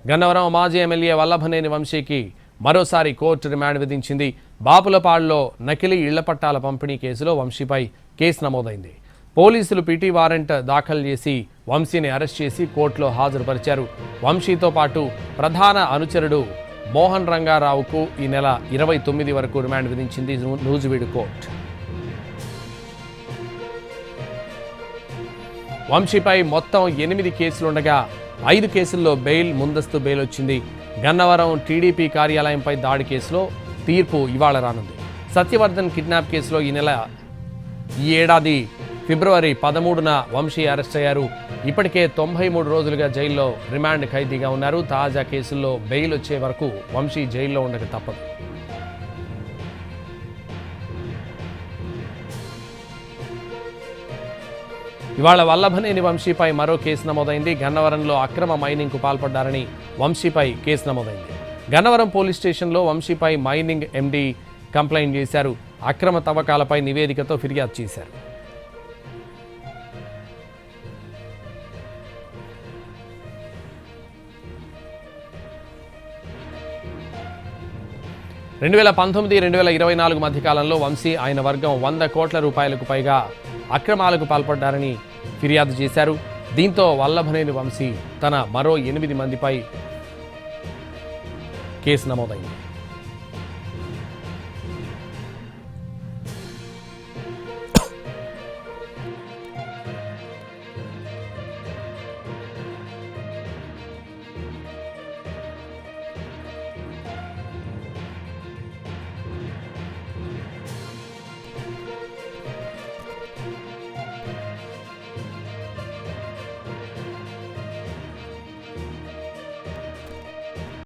గన్నవరం మాజీ ఎమ్మెల్యే వల్లభనేని వంశీకి మరోసారి కోర్టు రిమాండ్ విధించింది. బాపులపాడులో నకిలీ ఇళ్ల పట్టాల పంపిణీ కేసులో వంశీపై కేసు నమోదైంది. పోలీసులు పీటీ వారెంట్ దాఖలు చేసి వంశీని అరెస్ట్ చేసి కోర్టులో హాజరుపరిచారు. వంశీతో పాటు ప్రధాన అనుచరుడు మోహన్ రంగారావుకు ఈ నెల 29 వరకు రిమాండ్ విధించింది నూజివీడు కోర్టు. వంశీపై మొత్తం 8 కేసులుండగా 5 కేసుల్లో ముందస్తు బెయిల్ వచ్చింది. గన్నవరం టీడీపీ కార్యాలయంపై దాడి కేసులో తీర్పు ఇవాళ రానుంది. సత్యవర్ధన్ కిడ్నాప్ కేసులో ఈ ఏడాది ఫిబ్రవరి 13న వంశీ అరెస్ట్ అయ్యారు. ఇప్పటికే 93 రోజులుగా జైల్లో రిమాండ్ ఖైదీగా ఉన్నారు. తాజా కేసుల్లో బెయిల్ వచ్చే వరకు వంశీ జైల్లో ఉండక తప్పదు. ఇవాళ వల్లభనేని వంశీపై మరో కేసు నమోదైంది. గన్నవరంలో అక్రమ మైనింగ్కు పాల్పడ్డారని వంశీపై కేసు నమోదైంది. గన్నవరం పోలీస్ స్టేషన్లో వంశీపై మైనింగ్ ఎండీ కంప్లైంట్ చేశారు. అక్రమ తవ్వకాలపై నివేదికతో ఫిర్యాదు చేశారు. రెండు 2019-2024 మధ్యకాలంలో వంశీ ఆయన వర్గం 100 కోట్ల రూపాయలకు పైగా అక్రమాలకు పాల్పడ్డారని ఫిర్యాదు చేశారు. దీంతో వల్లభనేని వంశీ తన మరో 8 మందిపై కేసు నమోదైంది.